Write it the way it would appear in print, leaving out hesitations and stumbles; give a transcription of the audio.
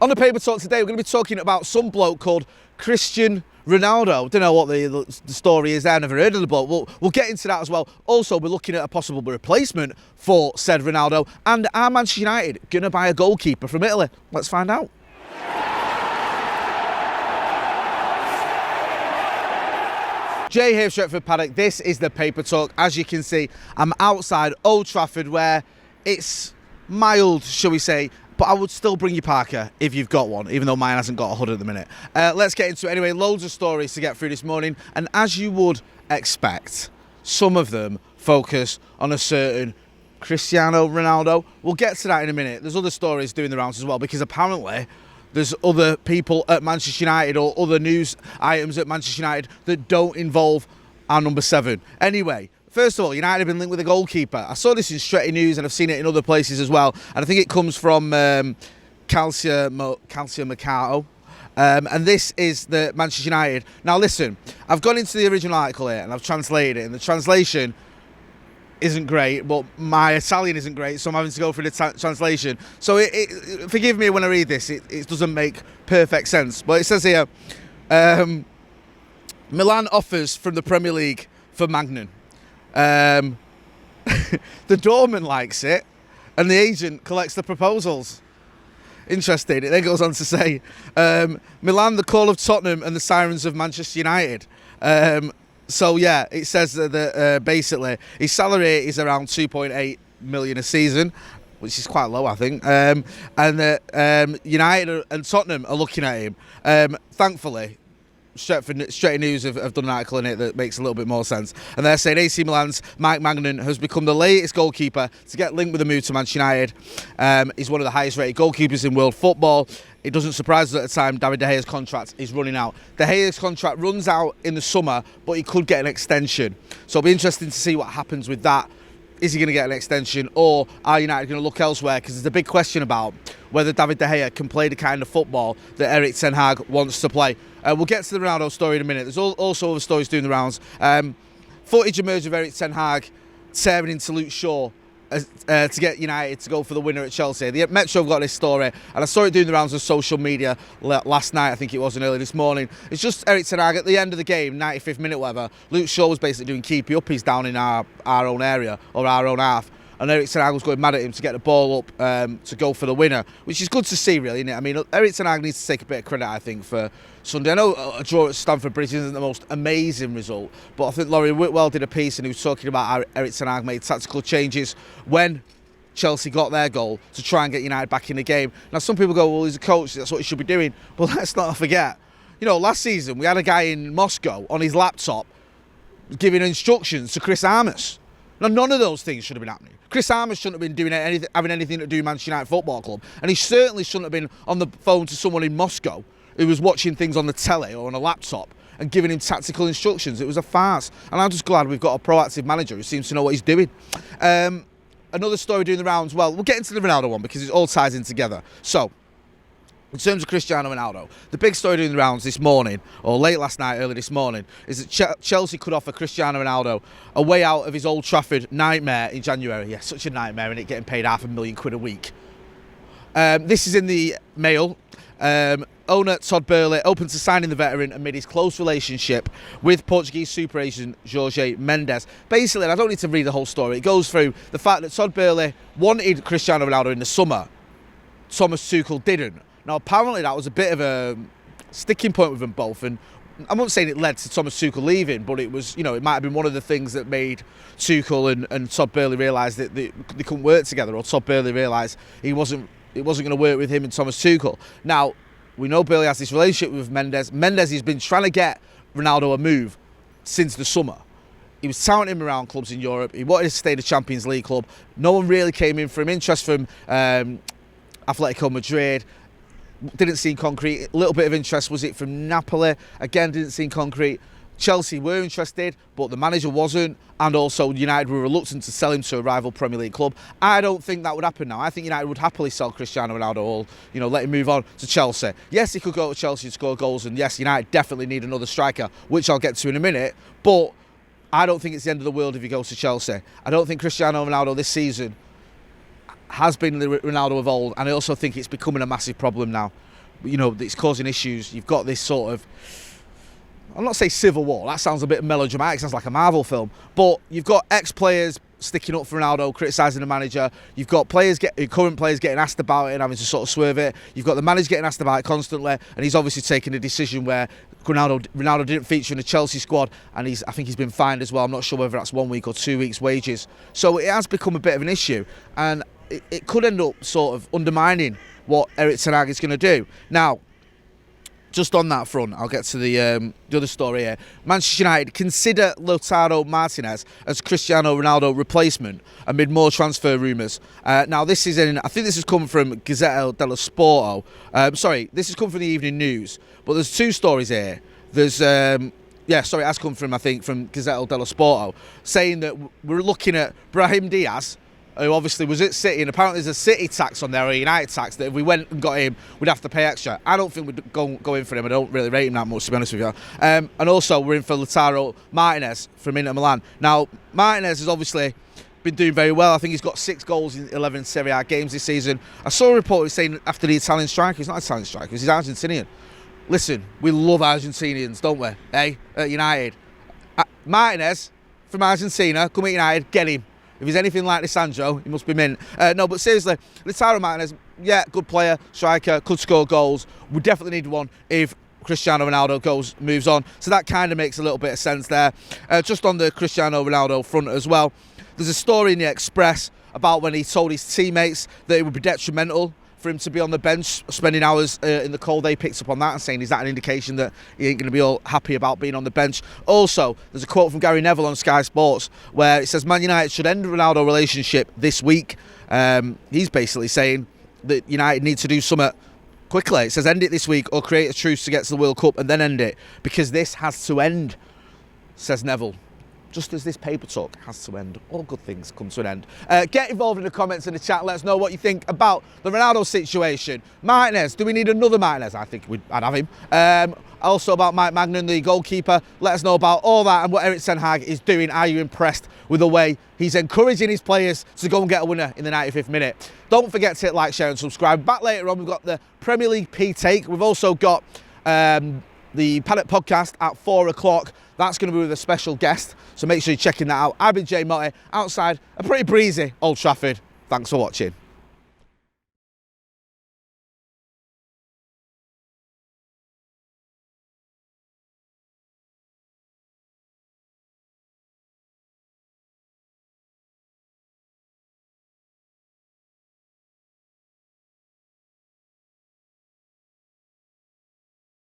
On the Paper Talk today, we're going to be talking about some bloke called Cristiano Ronaldo. Don't know what the story is there, I've never heard of the bloke. We'll get into that as well. Also, we're looking at a possible replacement for said Ronaldo. And are Manchester United going to buy a goalkeeper from Italy? Let's find out. Jay here, Stretford, Paddock. This is the Paper Talk. As you can see, I'm outside Old Trafford where it's mild, shall we say, but I would still bring you Parker if you've got one, even though mine hasn't got a hood at the minute. Let's get into it anyway. Loads of stories to get through this morning. And as you would expect, some of them focus on a certain Cristiano Ronaldo. We'll get to that in a minute. There's other stories doing the rounds as well, because apparently there's other people at Manchester United or other news items at Manchester United that don't involve our number 7. Anyway, first of all, United have been linked with a goalkeeper. I saw this in Stretty News and I've seen it in other places as well. And I think it comes from Calcio Mercato. And this is the Manchester United. Now listen, I've gone into the original article here and I've translated it. And the translation isn't great, but my Italian isn't great, so I'm having to go through the translation. So forgive me when I read this, it doesn't make perfect sense. But it says here, Milan offers from the Premier League for Magnan. The doorman likes it, and the agent collects the proposals. Interesting. It then goes on to say, Milan, the call of Tottenham, and the sirens of Manchester United. So yeah, it says that basically his salary is around 2.8 million a season, which is quite low, I think. And that United and Tottenham are looking at him. Thankfully, Stretty News have done an article in it that makes a little bit more sense. And they're saying AC Milan's Mike Magnan has become the latest goalkeeper to get linked with a move to Manchester United. He's one of the highest rated goalkeepers in world football. It doesn't surprise us at the time David De Gea's contract is running out. De Gea's contract runs out in the summer, but he could get an extension. So it'll be interesting to see what happens with that. Is he going to get an extension, or are United going to look elsewhere? Because there's a big question about whether David De Gea can play the kind of football that Erik ten Hag wants to play. We'll get to the Ronaldo story in a minute. There's also other stories doing the rounds. Footage emerged of Erik ten Hag tearing into Luke Shaw to get United to go for the winner at Chelsea. The Metro have got this story, and I saw it doing the rounds on social media last night, I think it was, and early this morning. It's just Erik ten Hag at the end of the game, 95th minute, whatever. Luke Shaw was basically doing keepy uppies down in our own area, or our own half. And Erik ten Hag was going mad at him to get the ball up to go for the winner, which is good to see, really, isn't it? I mean, Erik ten Hag needs to take a bit of credit, I think, for Sunday. I know a draw at Stamford Bridge isn't the most amazing result, but I think Laurie Whitwell did a piece and he was talking about how Erik ten Hag made tactical changes when Chelsea got their goal to try and get United back in the game. Now, some people go, well, he's a coach, that's what he should be doing. But let's not forget, you know, last season we had a guy in Moscow on his laptop giving instructions to Chris Armas. Now, none of those things should have been happening. Chris Armas shouldn't have been having anything to do with Manchester United Football Club, and he certainly shouldn't have been on the phone to someone in Moscow who was watching things on the telly or on a laptop and giving him tactical instructions. It was a farce, and I'm just glad we've got a proactive manager who seems to know what he's doing. Another story doing the rounds, well, we'll get into the Ronaldo one because it all ties in together. So, in terms of Cristiano Ronaldo, the big story doing the rounds this morning, or late last night, early this morning, is that Chelsea could offer Cristiano Ronaldo a way out of his Old Trafford nightmare in January. Yeah, such a nightmare, and it getting paid £500,000 a week. This is in the Mail. Owner Todd Boehly open to signing the veteran amid his close relationship with Portuguese super agent Jorge Mendes. Basically, I don't need to read the whole story. It goes through the fact that Todd Boehly wanted Cristiano Ronaldo in the summer. Thomas Tuchel didn't. Now, apparently that was a bit of a sticking point with them both, and I'm not saying it led to Thomas Tuchel leaving, but it was, you know, it might have been one of the things that made Tuchel and Todd Boehly realise that they couldn't work together, or Todd Boehly realised it wasn't going to work with him and Thomas Tuchel. Now, we know Boehly has this relationship with Mendes. Mendes has been trying to get Ronaldo a move since the summer. He was touting him around clubs in Europe. He wanted to stay in the Champions League club. No one really came in for him. Interest from Atletico Madrid. Didn't seem concrete. A little bit of interest was it from Napoli. Again, didn't seem concrete. Chelsea were interested, but the manager wasn't, and also United were reluctant to sell him to a rival Premier League club. I don't think that would happen now. I think United would happily sell Cristiano Ronaldo, or let him move on to Chelsea. Yes, he could go to Chelsea and score goals, and yes, United definitely need another striker, which I'll get to in a minute. But I don't think it's the end of the world if he goes to Chelsea. I don't think Cristiano Ronaldo this season has been the Ronaldo of old, and I also think it's becoming a massive problem now. it's causing issues. You've got this sort of, I'm not saying civil war, that sounds a bit melodramatic, sounds like a Marvel film, but you've got ex-players sticking up for Ronaldo, criticising the manager. You've got current players getting asked about it and having to sort of swerve it. You've got the manager getting asked about it constantly, and he's obviously taken a decision where Ronaldo didn't feature in the Chelsea squad, and I think he's been fined as well. I'm not sure whether that's 1 week or 2 weeks' wages. So it has become a bit of an issue, and it could end up sort of undermining what Erik ten Hag is going to do. Now, just on that front, I'll get to the other story here. Manchester United consider Lautaro Martinez as Cristiano Ronaldo replacement amid more transfer rumours. Now, this is I think this has come from Gazzetta dello Sport. This has come from the Evening News. But there's two stories here. There's it has come from Gazzetta dello Sport, saying that we're looking at Brahim Diaz, who obviously was at City, and apparently there's a City tax on there, or a United tax, that if we went and got him, we'd have to pay extra. I don't think we'd go in for him. I don't really rate him that much, to be honest with you. And also, we're in for Lautaro Martinez from Inter Milan. Now, Martinez has obviously been doing very well. I think he's got 6 goals in 11 Serie A games this season. I saw a report saying after the Italian striker, he's not Italian striker, he's Argentinian. Listen, we love Argentinians, don't we? At United. Martinez from Argentina, come at United, get him. If he's anything like Lisandro, he must be mint. No, but seriously, Lautaro Martinez, good player, striker, could score goals. We definitely need one if Cristiano Ronaldo moves on. So that kind of makes a little bit of sense there. Just on the Cristiano Ronaldo front as well, there's a story in the Express about when he told his teammates that it would be detrimental for him to be on the bench, spending hours in the cold. They picked up on that and saying, is that an indication that he ain't going to be all happy about being on the bench? Also, there's a quote from Gary Neville on Sky Sports where it says Man United should end the Ronaldo relationship this week. He's basically saying that United need to do something quickly. It says end it this week or create a truce to get to the World Cup and then end it, because this has to end, says Neville. Just as this paper talk has to end, all good things come to an end. Get involved in the comments in the chat. Let us know what you think about the Ronaldo situation. Martinez, do we need another Martinez? I think I'd have him. Also about Mike Magnan, the goalkeeper. Let us know about all that and what Erik ten Hag is doing. Are you impressed with the way he's encouraging his players to go and get a winner in the 95th minute? Don't forget to hit like, share and subscribe. Back later on, we've got the Premier League P-Take. We've also got the Paddock podcast at 4 o'clock. That's going to be with a special guest, so make sure you're checking that out. I've been Jay Motti, outside a pretty breezy Old Trafford. Thanks for watching.